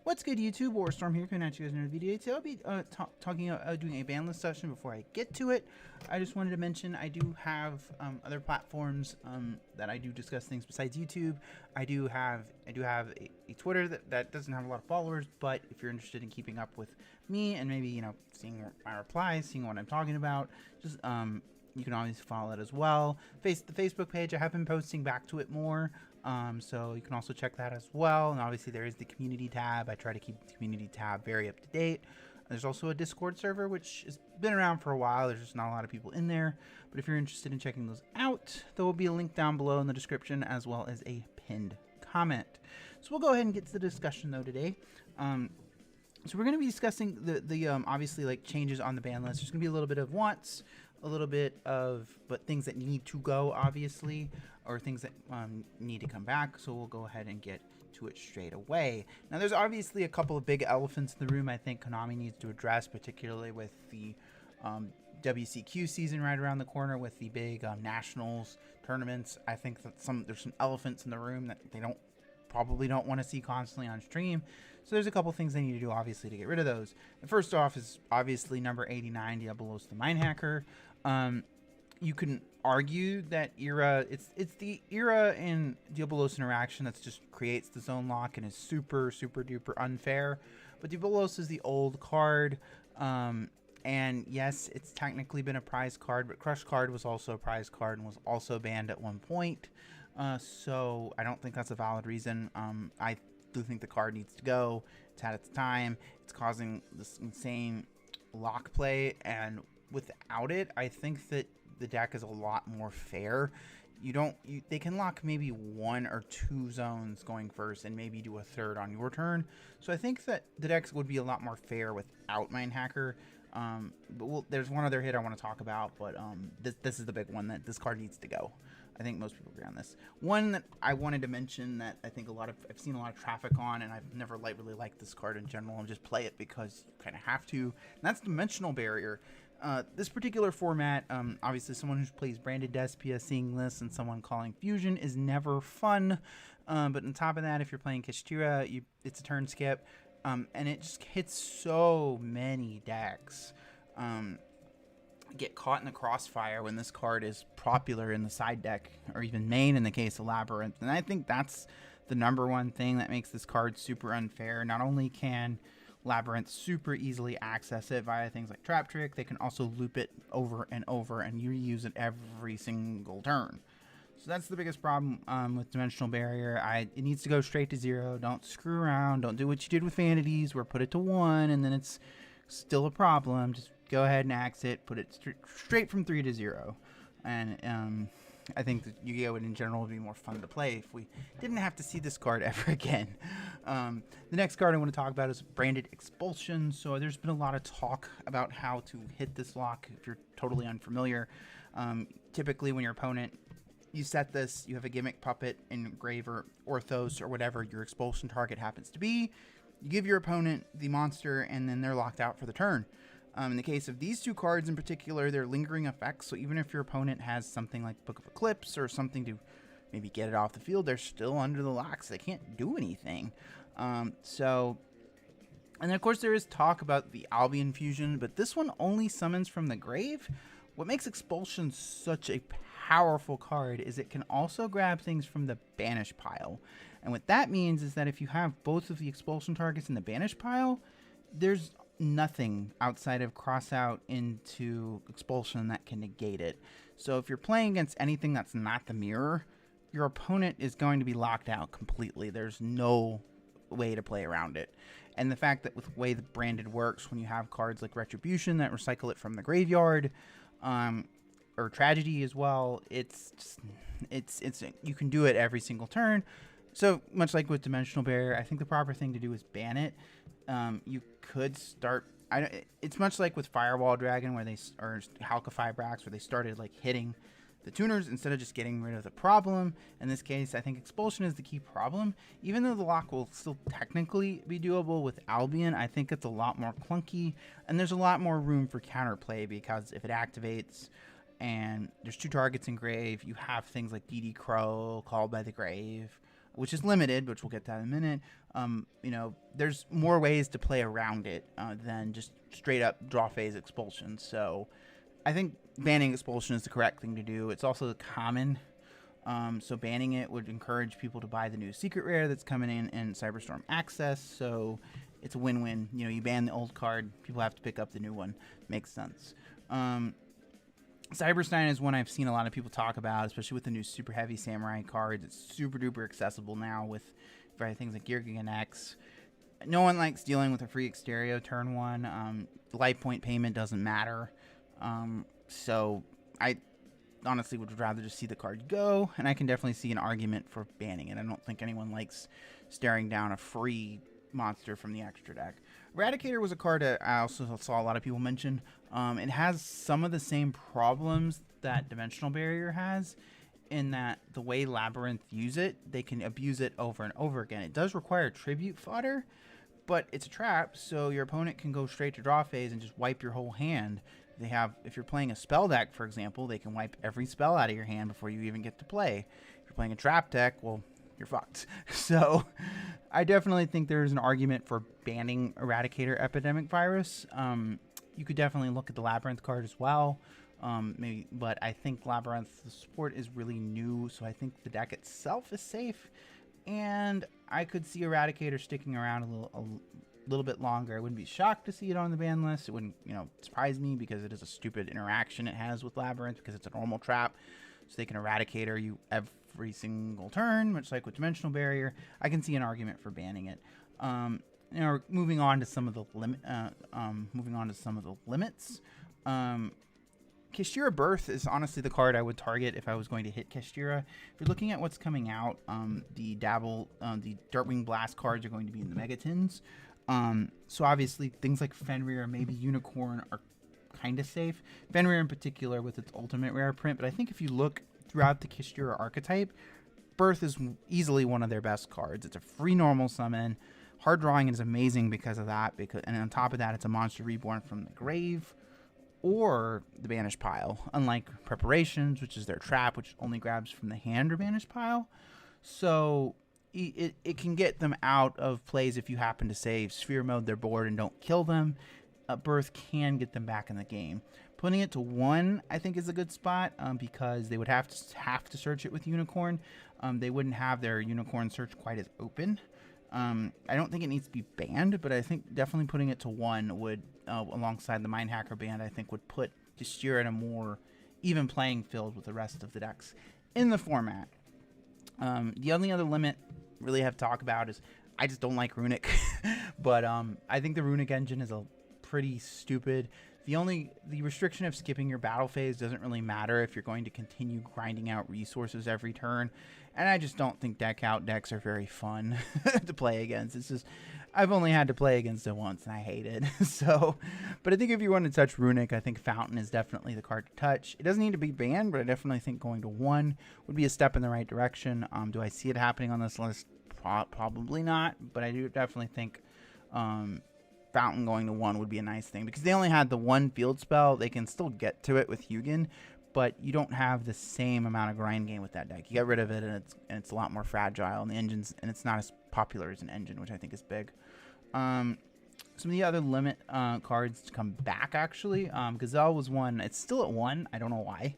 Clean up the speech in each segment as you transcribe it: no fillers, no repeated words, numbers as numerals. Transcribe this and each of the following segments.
What's good, YouTube? Warstorm here, coming at you guys in another video. Today I'll be talking about doing a ban list session. Before I get to it, I just wanted to mention I do have other platforms that I do discuss things besides YouTube. I do have a Twitter that doesn't have a lot of followers, but if you're interested in keeping up with me and maybe seeing my replies, seeing what I'm talking about, just you can always follow it as well. The Facebook page, I have been posting back to it more. So you can also check that as well. And obviously there is the community tab. I try to keep the community tab very up to date. There's also a Discord server, which has been around for a while. There's just not a lot of people in there. But if you're interested in checking those out, there will be a link down below in the description as well as a pinned comment. So we'll go ahead and get to the discussion though today. So we're going to be discussing the obviously like changes on the ban list. There's going to be a little bit of wants, a little bit of things that need to go, obviously, or things that need to come back. So we'll go ahead and get to it straight away. Now, there's obviously a couple of big elephants in the room I think Konami needs to address, particularly with the WCQ season right around the corner, with the big nationals tournaments. I think that there's some elephants in the room that they probably don't want to see constantly on stream. So there's a couple things they need to do, obviously, to get rid of those. And first off is obviously number 89, Diabolos the Mine Hacker. You can argue that era, it's the era in Diabolos interaction that just creates the zone lock and is super duper unfair. But Diabolos is the old card, and yes, it's technically been a prize card, but Crush card was also a prize card and was also banned at one point. So I don't think that's a valid reason. I do think the card needs to go. It's had its time. It's causing this insane lock play, and without it, I think that the deck is a lot more fair. They can lock maybe 1 or 2 zones going first and maybe do a third on your turn. So I think that the decks would be a lot more fair without Mine Hacker. But there's one other hit I want to talk about, but this is the big one that this card needs to go. I think most people agree on this. One that I wanted to mention that I think I've seen a lot of traffic on, and I've never really liked this card in general, and just play it because you kind of have to, and that's Dimensional Barrier. This particular format, obviously someone who plays Branded Despia seeing this and someone calling Fusion is never fun. But on top of that, if you're playing Kishtira, it's a turn skip, and it just hits so many decks. Get caught in the crossfire when this card is popular in the side deck, or even main in the case of Labyrinth. And I think that's the #1 thing that makes this card super unfair. Not only can Labyrinth super easily access it via things like Trap Trick, they can also loop it over and over, and you use it every single turn. So that's the biggest problem with Dimensional Barrier. It needs to go straight to 0. Don't screw around. Don't do what you did with Vanities, where put it to 1 and then it's still a problem. Just go ahead and axe it. Put it straight from 3 to 0. And I think that Yu-Gi-Oh! In general would be more fun to play if we didn't have to see this card ever again. The next card I want to talk about is Branded Expulsion. So there's been a lot of talk about how to hit this lock if you're totally unfamiliar. Typically when your opponent, you set this, you have a gimmick puppet, engraver, Orthos, or whatever your expulsion target happens to be. You give your opponent the monster, and then they're locked out for the turn. In the case of these two cards in particular, they're lingering effects, so even if your opponent has something like Book of Eclipse or something to maybe get it off the field, they're still under the locks. They can't do anything. And then of course there is talk about the Albion Fusion, but this one only summons from the grave. What makes Expulsion such a powerful card is it can also grab things from the banish pile. And what that means is that if you have both of the expulsion targets in the banish pile, there's nothing outside of cross out into expulsion that can negate it. So if you're playing against anything that's not the mirror, your opponent is going to be locked out completely. There's no way to play around it. And the fact that with the way the Branded works, when you have cards like Retribution that recycle it from the graveyard, or Tragedy as well, it's you can do it every single turn. So much like with Dimensional Barrier, I think the proper thing to do is ban it. You could start. It's much like with Firewall Dragon, or Halka Brax, where they started like hitting the tuners instead of just getting rid of the problem. In this case, I think Expulsion is the key problem. Even though the lock will still technically be doable with Albion, I think it's a lot more clunky, and there's a lot more room for counterplay, because if it activates and there's 2 targets in grave, you have things like DD Crow, Called by the Grave, which is limited, which we'll get to that in a minute. There's more ways to play around it than just straight up draw phase expulsion. So I think banning expulsion is the correct thing to do. It's also common. So banning it would encourage people to buy the new secret rare that's coming in Cyberstorm Access. So it's a win-win. You ban the old card, people have to pick up the new one. Makes sense. Cyberstein is one I've seen a lot of people talk about, especially with the new super heavy samurai cards. It's super duper accessible now with things like Yugioh Ban X. No one likes dealing with a free exterior turn 1. The life point payment doesn't matter. So I honestly would rather just see the card go, and I can definitely see an argument for banning it. I don't think anyone likes staring down a free monster from the extra deck. Eradicator was a card that I also saw a lot of people mention. It has some of the same problems that Dimensional Barrier has, in that the way Labyrinth use it, they can abuse it over and over again. It does require tribute fodder, but it's a trap, so your opponent can go straight to draw phase and just wipe your whole hand. If you're playing a spell deck, for example, they can wipe every spell out of your hand before you even get to play. If you're playing a trap deck, well, you're fucked. So I definitely think there's an argument for banning Eradicator Epidemic Virus. You could definitely look at the Labyrinth card as well. But I think Labyrinth support is really new, so I think the deck itself is safe. And I could see Eradicator sticking around a little bit longer. I wouldn't be shocked to see it on the ban list. It wouldn't, surprise me, because it is a stupid interaction it has with Labyrinth, because it's a normal trap. So they can Eradicator you every single turn, much like with Dimensional Barrier. I can see an argument for banning it. Moving on to some of the limits. Kashtira Birth is honestly the card I would target if I was going to hit Kashtira. If you're looking at what's coming out, the Darkwing Blast cards are going to be in the Megatins. So obviously things like Fenrir, maybe Unicorn, are kind of safe. Fenrir in particular with its ultimate rare print, but I think if you look throughout the Kashtira archetype, Birth is easily one of their best cards. It's a free normal summon. Hard drawing is amazing because of that, and on top of that, it's a monster reborn from the grave or the banished pile, unlike Preparations, which is their trap, which only grabs from the hand or banished pile. So it can get them out of plays if you happen to save sphere mode their board and don't kill them. Birth can get them back in the game. Putting it to 1, I think, is a good spot, because they would have to search it with Unicorn. They wouldn't have their Unicorn search quite as open. I don't think it needs to be banned, but I think definitely putting it to 1 would, alongside the Mindhacker ban, I think would put Kashtira in a more even playing field with the rest of the decks in the format. The only other limit really have to talk about is I just don't like Runic, but I think the Runic engine is pretty stupid. The restriction of skipping your battle phase doesn't really matter if you're going to continue grinding out resources every turn, and I just don't think deck out decks are very fun to play against. It's just, I've only had to play against it once and I hate it. But I think if you want to touch Runic, I think Fountain is definitely the card to touch. It doesn't need to be banned, but I definitely think going to 1 would be a step in the right direction. Do I see it happening on this list? Probably not, but I do definitely think Fountain going to 1 would be a nice thing, because they only had the 1 field spell. They can still get to it with Hugin, but you don't have the same amount of grind game with that deck. You get rid of it, and it's a lot more fragile, and it's not as popular as an engine, which I think is big. Some of the other limit cards to come back, actually. Gazelle was one. It's still at 1. I don't know why.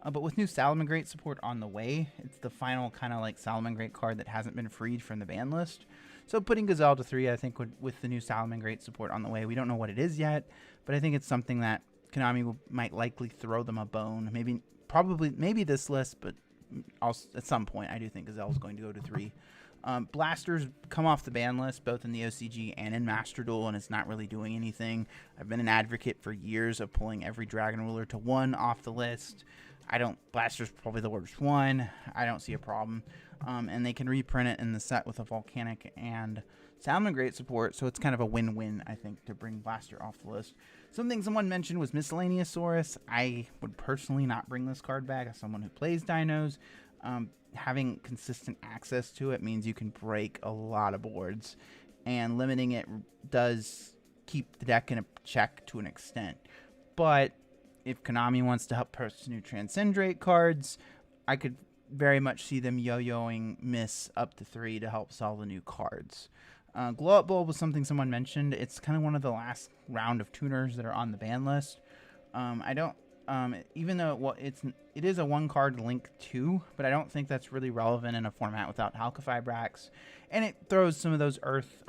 But with new Salamangreat support on the way, it's the final kind of like Salamangreat card that hasn't been freed from the ban list. So putting Gazelle to 3, I think, with the new Salamangreat support on the way. We don't know what it is yet, but I think it's something that Konami might likely throw them a bone. Maybe this list, but also at some point, I do think Gazelle is going to go to 3. Blasters come off the ban list, both in the OCG and in Master Duel, and it's not really doing anything. I've been an advocate for years of pulling every Dragon Ruler to 1 off the list. Blaster's probably the worst one. I don't see a problem. And they can reprint it in the set with a Volcanic and Salamangreat support, so it's kind of a win-win, I think, to bring Blaster off the list. Something someone mentioned was Miscellaneousaurus. I would personally not bring this card back as someone who plays Dinos. Having consistent access to it means you can break a lot of boards, and limiting it does keep the deck in a check to an extent. But if Konami wants to help purchase new Transcendrate cards, I could very much see them yo-yoing miss up to 3 to help sell the new cards. Glow Up Bulb was something someone mentioned. It's kind of one of the last round of tuners that are on the ban list. I don't, even though it is a 1-card link too, but I don't think that's really relevant in a format without Halqifibrax. And it throws some of those Earth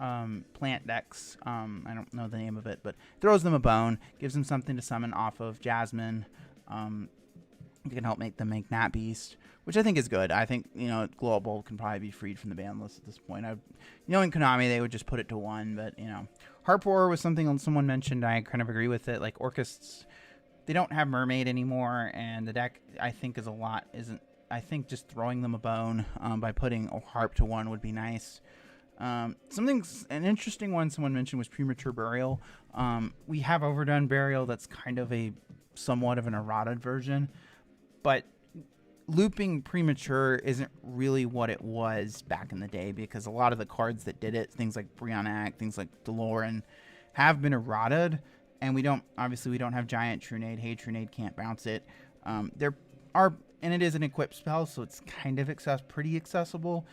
plant decks. I don't know the name of it, but throws them a bone, gives them something to summon off of Jasmine. It can help them make Nat Beast, which I think is good. I think, Glow Up Bulb can probably be freed from the ban list at this point. In Konami, they would just put it to 1, but, Harp Roar was something someone mentioned. I kind of agree with it. Like, Orcists, they don't have Mermaid anymore, and the deck, I think, I think just throwing them a bone by putting a Harp to 1 would be nice. An interesting one someone mentioned was Premature Burial. We have Overdone Burial that's kind of somewhat of an errata version, but looping Premature isn't really what it was back in the day, because a lot of the cards that did it, things like Brionac, things like Deloran, have been errataed, and we don't have Giant Trunade. Hey Trunade can't bounce it. And it is an equipped spell, so it's kind of pretty accessible,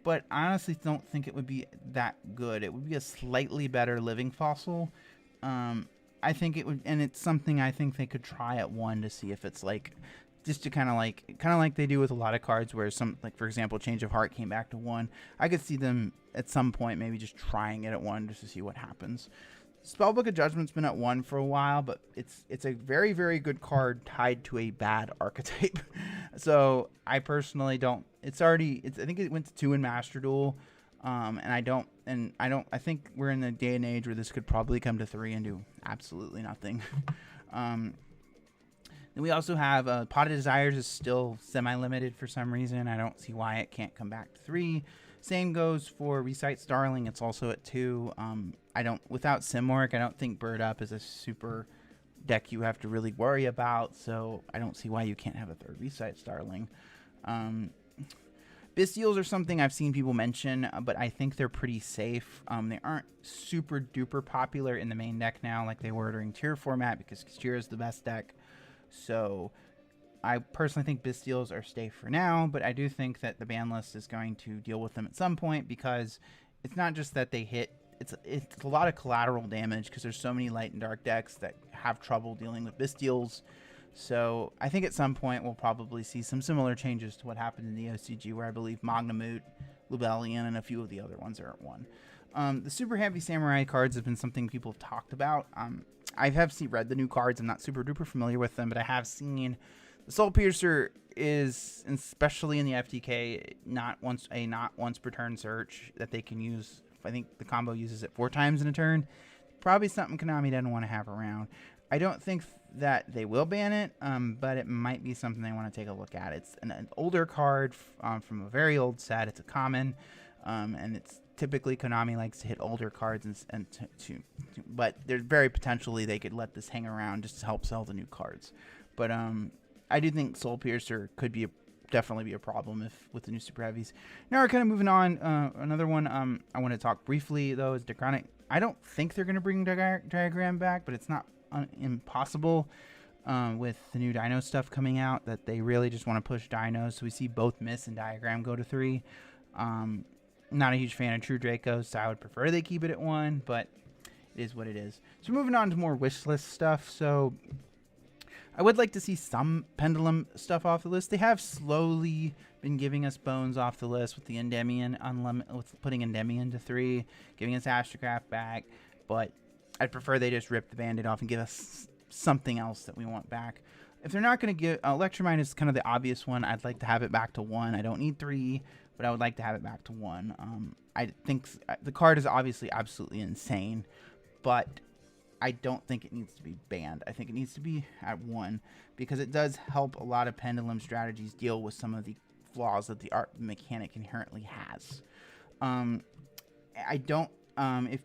but I honestly don't think it would be that good. It would be a slightly better Living Fossil. I think it would, and it's something I think they could try at 1 to see if it's like, just to kind of like they do with a lot of cards, where for example, Change of Heart came back to 1. I could see them at some point maybe just trying it at 1 just to see what happens. Spellbook of Judgment's been at 1 for a while, but it's a very, very good card tied to a bad archetype. So I personally don't. I think it went to 2 in Master Duel, I think we're in the day and age where this could probably come to 3 and do absolutely nothing. Then we also have Pot of Desires is still semi-limited for some reason. I don't see why it can't come back to 3. Same goes for Recite Starling. It's also at 2. Without Simorgh, I don't think Bird Up is a super deck you have to really worry about. So I don't see why you can't have a 3rd Recite Starling. Bystials are something I've seen people mention, but I think they're pretty safe. They aren't super duper popular in the main deck now like they were during tier format, because tier is the best deck. So I personally think Bystials are safe for now, but I do think that the ban list is going to deal with them at some point, because it's not just that they hit. It's a lot of collateral damage, because there's so many light and dark decks that have trouble dealing with Bystials. So I think at some point we'll probably see some similar changes to what happened in the OCG, where I believe Magnamut, Lubellion, and a few of the other ones are at 1. The super heavy samurai cards have been something people have talked about. I have read the new cards. I'm not super duper familiar with them, but I have seen the Soul Piercer is, especially in the FTK, not once per turn search that they can use. I think the combo uses it 4 times in a turn. Probably something Konami doesn't want to have around. I don't think that they will ban it, but it might be something they want to take a look at. It's an older card from a very old set. It's a common, and it's typically Konami likes to hit older cards, but there's very potentially they could let this hang around just to help sell the new cards. But I do think Soul Piercer could definitely be a problem with the new super heavies. Now we're kind of moving on. Another one I want to talk briefly though is Diachronic. I don't think they're going to bring Diagram back, but it's not impossible with the new Dino stuff coming out that they really just want to push Dinos. So we see both Miss and Diagram go to 3. Not a huge fan of True Dracos, so I would prefer they keep it at 1, but it is what it is. So moving on to more wish list stuff. So I would like to see some Pendulum stuff off the list. They have slowly been giving us bones off the list with the Endymion with putting Endymion to 3, giving us Astrograph back, but I'd prefer they just rip the Band-Aid off and give us something else that we want back. If they're not going to give Electromine is kind of the obvious one. I'd like to have it back to 1. I don't need 3, but I would like to have it back to 1. I think the card is obviously absolutely insane, but I don't think it needs to be banned. I think it needs to be at 1 because it does help a lot of Pendulum strategies deal with some of the flaws that the art mechanic inherently has.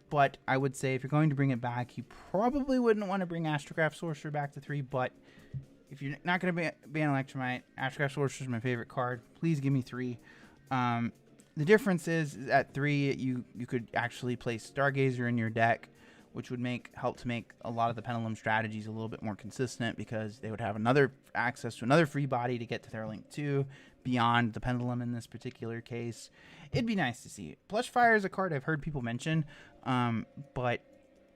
But I would say if you're going to bring it back, you probably wouldn't want to bring Astrograph Sorcerer back to 3, but if you're not going to ban Electromite, Astrograph Sorcerer is my favorite card. Please give me 3. The difference is at 3, you could actually play Stargazer in your deck which would help to make a lot of the Pendulum strategies a little bit more consistent, because they would have another access to another free body to get to their Link 2 beyond the Pendulum in this particular case. It'd be nice to see. Plush Fire is a card I've heard people mention, but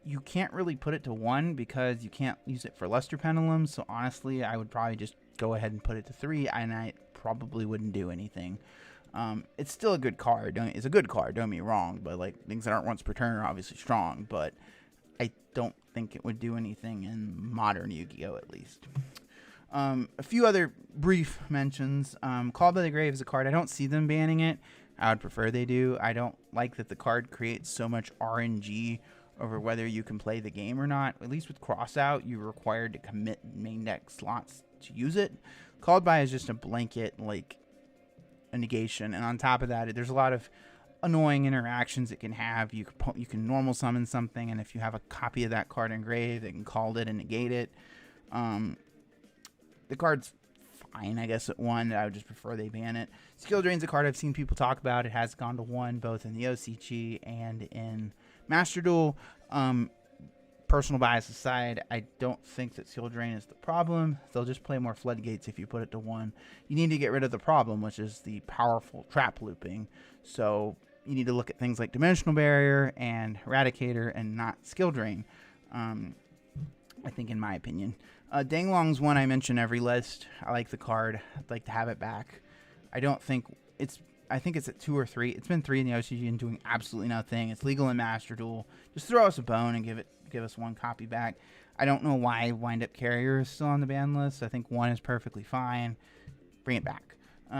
you can't really put it to 1 because you can't use it for Luster Pendulums. So honestly, I would probably just go ahead and put it to 3, and I probably wouldn't do anything. It's still a good card. It's a good card, don't get me wrong, but like things that aren't once per turn are obviously strong, but I don't think it would do anything in modern Yu-Gi-Oh! At least. A few other brief mentions. Called by the Grave is a card. I don't see them banning it. I would prefer they do. I don't like that the card creates so much RNG over whether you can play the game or not. At least with Crossout, you're required to commit main deck slots to use it. Called by is just a blanket, like, a negation. And on top of that, there's a lot of annoying interactions it can have. You can normal summon something, and if you have a copy of that card engraved, they can call it and negate it. The card's fine, I guess, at 1. I would just prefer they ban it. Skill Drain's a card I've seen people talk about. It has gone to 1 both in the OCG and in Master Duel. Personal bias aside, I don't think that Skill Drain is the problem. They'll just play more Floodgates if you put it to 1. You need to get rid of the problem, which is the powerful trap looping. So you need to look at things like Dimensional Barrier and Eradicator and not Skill Drain, I think, in my opinion. Danglong's one I mention every list. I like the card. I'd like to have it back. I think it's at 2 or 3. It's been 3 in the OCG and doing absolutely nothing. It's legal in Master Duel. Just throw us a bone and give us 1 copy back. I don't know why Wind Up Carrier is still on the ban list. I think 1 is perfectly fine. Bring it back.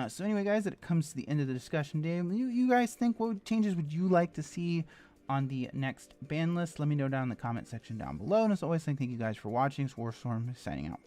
So anyway, guys, that comes to the end of the discussion day. You guys think, what changes would you like to see on the next ban list? Let me know down in the comment section down below. And as always, thank you guys for watching. Warstorm signing out.